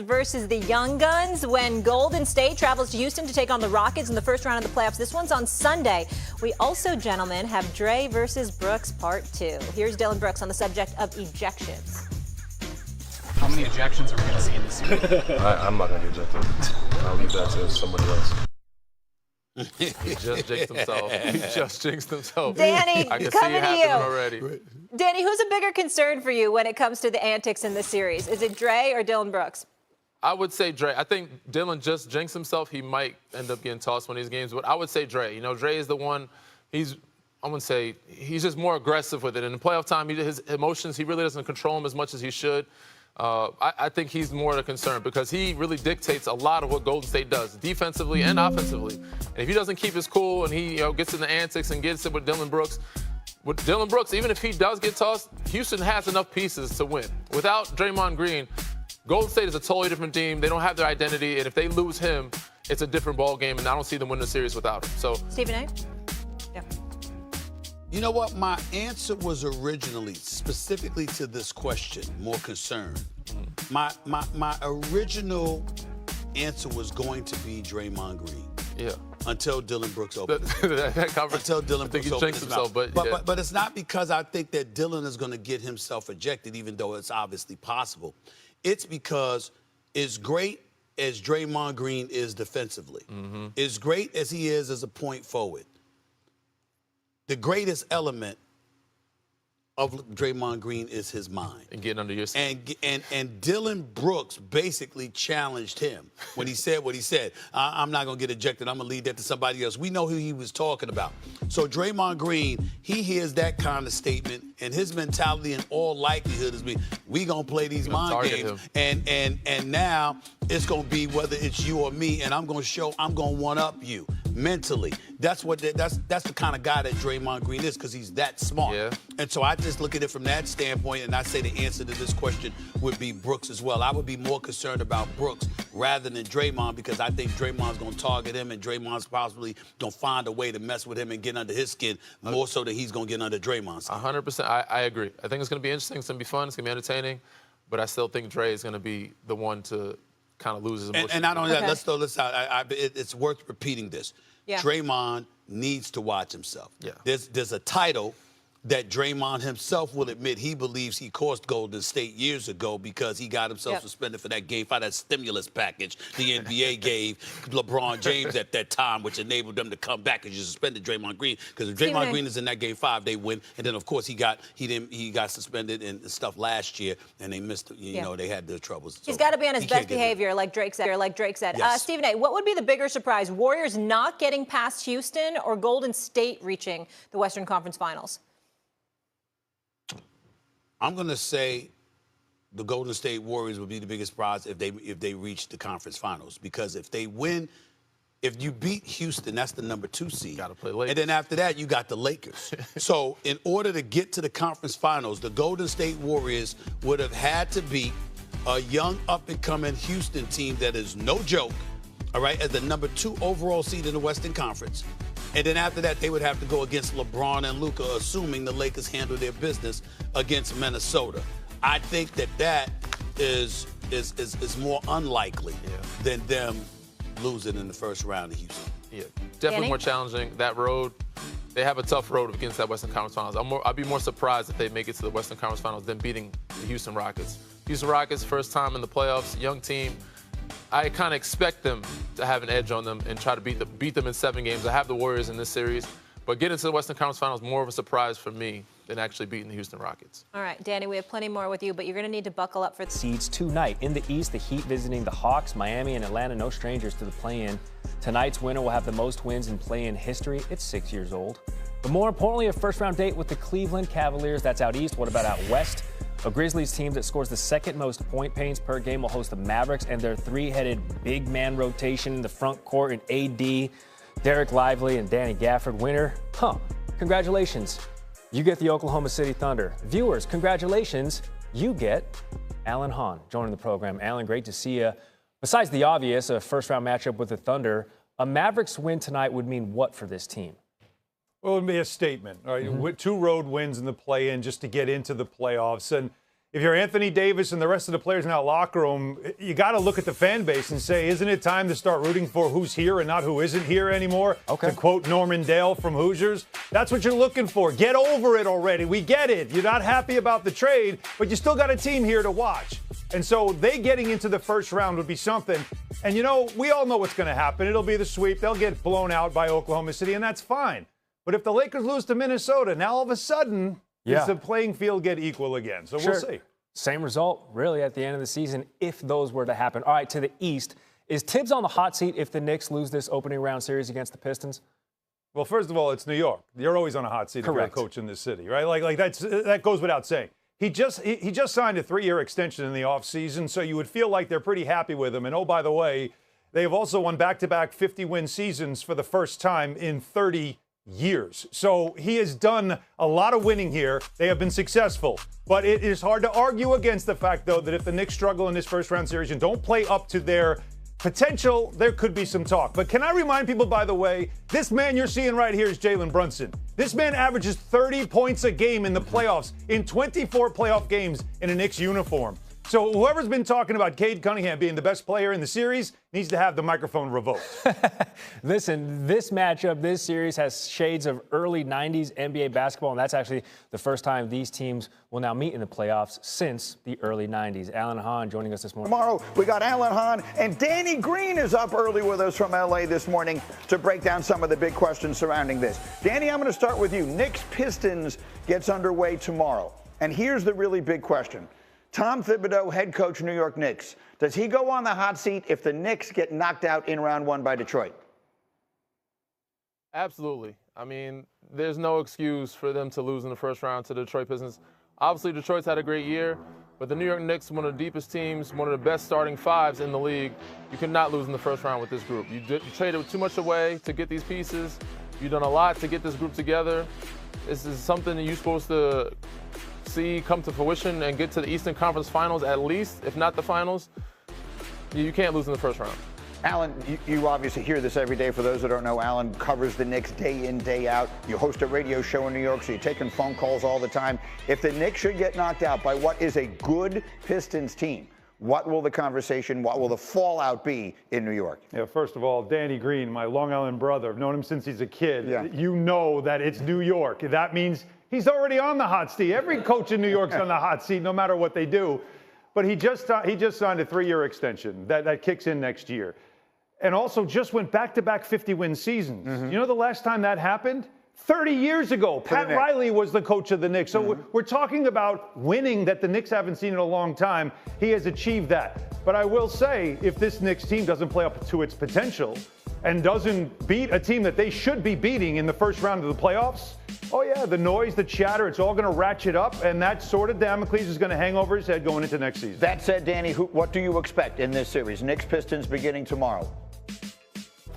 Versus the Young Guns when Golden State travels to Houston to take on the Rockets in the first round of the playoffs. This one's on Sunday. We also, gentlemen, have Dre versus Brooks Part 2. Here's Dillon Brooks on the subject of ejections. How many ejections are we going to see in this series? I'm not going to get ejected. I'll leave that to somebody else. He just jinxed himself. He just jinxed himself. Danny, I can see coming it to happening you. already. Danny, who's a bigger concern for you when it comes to the antics in this series? Is it Dre or Dillon Brooks? I would say Dre. I think Dillon just jinxed himself. He might end up getting tossed one of these games, but I would say Dre. You know, Dre is the one. I wouldn't say he's just more aggressive with it. In the playoff time, his emotions, he really doesn't control them as much as he should. I think he's more the concern because he really dictates a lot of what Golden State does, defensively and offensively. And if he doesn't keep his cool and he gets in the antics and gets it with Dillon Brooks, even if he does get tossed, Houston has enough pieces to win. Without Draymond Green, Golden State is a totally different team. They don't have their identity, and if they lose him, it's a different ball game, and I don't see them winning the series without him. So, Stephen A? Yeah. You know what? My answer was originally, specifically to this question, more concerned. My original answer was going to be Draymond Green. Yeah. Until Dillon Brooks opened. Until Dillon Brooks opened his mouth. But it's not because I think that Dillon is going to get himself ejected, even though it's obviously possible. It's because as great as Draymond Green is defensively, as great as he is as a point forward, the greatest element of Draymond Green is his mind. And getting under your skin. And Dillon Brooks basically challenged him when he said what he said. I'm not going to get ejected. I'm going to leave that to somebody else. We know who he was talking about. So Draymond Green, he hears that kind of statement, and his mentality in all likelihood is we going to play these mind games. And now it's going to be whether it's you or me, and I'm going to one-up you mentally. That's the kind of guy that Draymond Green is because he's that smart. Yeah. And so I just look at it from that standpoint, and I say the answer to this question would be Brooks as well. I would be more concerned about Brooks rather than Draymond because I think Draymond's going to target him, and Draymond's possibly going to find a way to mess with him and get under his skin more so than he's going to get under Draymond's skin. 100%. I agree. I think it's going to be interesting. It's going to be fun. It's going to be entertaining. But I still think Dre is going to be the one to kind of lose his emotion. And not only that, let's throw this out. It's worth repeating this. Yeah. Draymond needs to watch himself. Yeah. There's a title that Draymond himself will admit he believes he cost Golden State years ago because he got himself suspended for that Game 5, that stimulus package the NBA gave LeBron James at that time, which enabled them to come back because you suspended Draymond Green. Because if Draymond Green is in that Game 5, they win. And then, of course, he got suspended and stuff last year, and they missed, you know, they had their troubles. He's got to be on his best behavior, like Drake said. Yes. Stephen A., what would be the bigger surprise, Warriors not getting past Houston or Golden State reaching the Western Conference Finals? I'm going to say the Golden State Warriors would be the biggest surprise if they reach the conference finals. Because if they win, if you beat Houston, that's the number 2 seed. Got to play Lakers. And then after that, you got the Lakers. So in order to get to the conference finals, the Golden State Warriors would have had to beat a young up-and-coming Houston team that is no joke, all right, as the number 2 overall seed in the Western Conference. And then after that, they would have to go against LeBron and Luka, assuming the Lakers handle their business against Minnesota. I think that is more unlikely than them losing in the first round of Houston. Yeah, definitely more challenging. That road, they have a tough road against that Western Conference Finals. I'd be more surprised if they make it to the Western Conference Finals than beating the Houston Rockets. Houston Rockets, first time in the playoffs, young team. I kind of expect them to have an edge on them and try to beat them in 7 games. I have the Warriors in this series, but getting to the Western Conference Finals more of a surprise for me than actually beating the Houston Rockets. All right, Danny, we have plenty more with you, but you're going to need to buckle up for the seeds tonight. In the East, the Heat visiting the Hawks, Miami and Atlanta, no strangers to the play-in. Tonight's winner will have the most wins in play-in history. It's 6 years old. But more importantly, a first-round date with the Cleveland Cavaliers. That's out east. What about out west? A Grizzlies team that scores the second most point paints per game will host the Mavericks and their 3-headed big man rotation in the front court in AD, Derek Lively, and Danny Gafford. Winner, congratulations. You get the Oklahoma City Thunder. Viewers, congratulations. You get Alan Hahn joining the program. Alan, great to see you. Besides the obvious, a first-round matchup with the Thunder, a Mavericks win tonight would mean what for this team? Well, it would be a statement. All right? 2 road wins in the play-in just to get into the playoffs. And if you're Anthony Davis and the rest of the players in that locker room, you got to look at the fan base and say, isn't it time to start rooting for who's here and not who isn't here anymore? Okay. To quote Norman Dale from Hoosiers, that's what you're looking for. Get over it already. We get it. You're not happy about the trade, but you still got a team here to watch. And so they getting into the first round would be something. And, we all know what's going to happen. It'll be the sweep. They'll get blown out by Oklahoma City, and that's fine. But if the Lakers lose to Minnesota, now all of a sudden, does the playing field get equal again? So we'll see. Same result, really, at the end of the season, if those were to happen. All right, to the East. Is Tibbs on the hot seat if the Knicks lose this opening round series against the Pistons? Well, first of all, it's New York. You're always on a hot seat if you're a coach in this city, right? Like that goes without saying. He just signed a 3-year extension in the offseason, so you would feel like they're pretty happy with him. And, oh, by the way, they have also won back-to-back 50-win seasons for the first time in 30 years. So he has done a lot of winning here. They have been successful. But it is hard to argue against the fact, though, that if the Knicks struggle in this first-round series and don't play up to their potential, there could be some talk. But can I remind people, by the way, this man you're seeing right here is Jalen Brunson. This man averages 30 points a game in the playoffs in 24 playoff games in a Knicks uniform. So whoever's been talking about Cade Cunningham being the best player in the series needs to have the microphone revoked. Listen, this matchup, this series has shades of early 90s NBA basketball, and that's actually the first time these teams will now meet in the playoffs since the early 90s. Alan Hahn joining us this morning. Tomorrow, we got Alan Hahn, and Danny Green is up early with us from L.A. this morning to break down some of the big questions surrounding this. Danny, I'm going to start with you. Knicks Pistons gets underway tomorrow, and here's the really big question. Tom Thibodeau, head coach, New York Knicks. Does he go on the hot seat if the Knicks get knocked out in round one by Detroit? Absolutely. I mean, there's no excuse for them to lose in the first round to the Detroit Pistons. Obviously, Detroit's had a great year, but the New York Knicks, one of the deepest teams, one of the best starting fives in the league. You cannot lose in the first round with this group. You traded too much away to get these pieces. You've done a lot to get this group together. This is something that you're supposed to see come to fruition and get to the Eastern Conference Finals at least, if not the finals. You can't lose in the first round. Alan, you obviously hear this every day. For those that don't know, Alan covers the Knicks day in, day out. You host a radio show in New York, so you're taking phone calls all the time. If the Knicks should get knocked out by what is a good Pistons team, what will the conversation, what will the fallout be in New York? Yeah, first of all, Danny Green, my Long Island brother, I've known him since he's a kid. Yeah. You know that it's New York. That means he's already on the hot seat. Every coach in New York's on the hot seat, no matter what they do. But he just signed a 3-year extension that kicks in next year. And also just went back-to-back 50-win seasons. Mm-hmm. You know the last time that happened? 30 years ago. Pat Riley was the coach of the Knicks. So we're talking about winning that the Knicks haven't seen in a long time. He has achieved that. But I will say, if this Knicks team doesn't play up to its potential and doesn't beat a team that they should be beating in the first round of the playoffs, oh yeah, the noise, the chatter, it's all going to ratchet up, and that sort of Damocles is going to hang over his head going into next season. That said, Danny, what do you expect in this series? Knicks Pistons beginning tomorrow.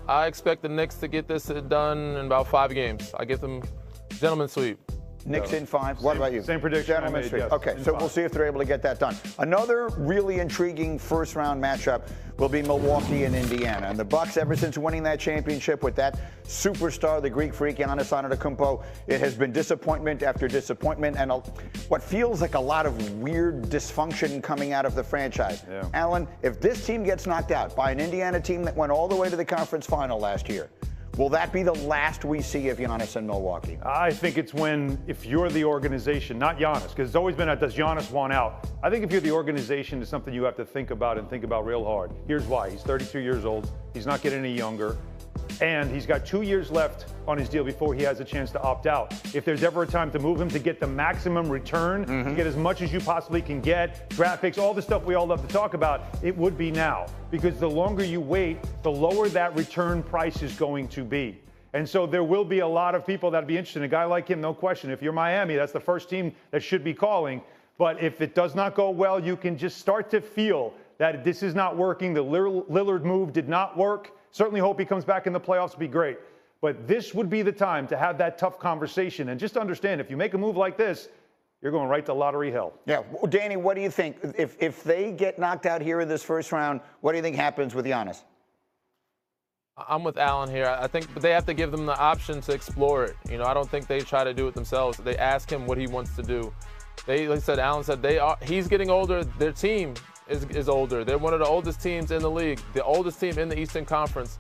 I expect the Knicks to get this done in about 5 games. I give them gentleman's sweep. Knicks in 5. What about you? Same prediction. Gentleman's sweep. Okay, so we'll see if they're able to get that done. Another really intriguing first-round matchup will be Milwaukee and Indiana. And the Bucks, ever since winning that championship with that superstar, the Greek freak, Giannis Antetokounmpo, it has been disappointment after disappointment and what feels like a lot of weird dysfunction coming out of the franchise. Yeah. Alan, if this team gets knocked out by an Indiana team that went all the way to the conference final last year, will that be the last we see of Giannis in Milwaukee? I think it's if you're the organization, not Giannis, because it's always been does Giannis want out? I think if you're the organization, it's something you have to think about and think about real hard. Here's why. He's 32 years old. He's not getting any younger. And he's got 2 years left on his deal before he has a chance to opt out. If there's ever a time to move him to get the maximum return, to get as much as you possibly can get, draft picks, all the stuff we all love to talk about, it would be now. Because the longer you wait, the lower that return price is going to be. And so there will be a lot of people that'd be interested in a guy like him, no question. If you're Miami, that's the first team that should be calling. But if it does not go well, you can just start to feel that this is not working. The Lillard move did not work. Certainly hope he comes back in the playoffs to be great. But this would be the time to have that tough conversation. And just understand, if you make a move like this, you're going right to lottery hell. Yeah. Danny, what do you think? If they get knocked out here in this first round, what do you think happens with Giannis? I'm with Alan here. I think they have to give them the option to explore it. I don't think they try to do it themselves. They ask him what he wants to do. Like I said, Allen said he's getting older. Their team is older. They're one of the oldest teams in the league, the oldest team in the Eastern Conference.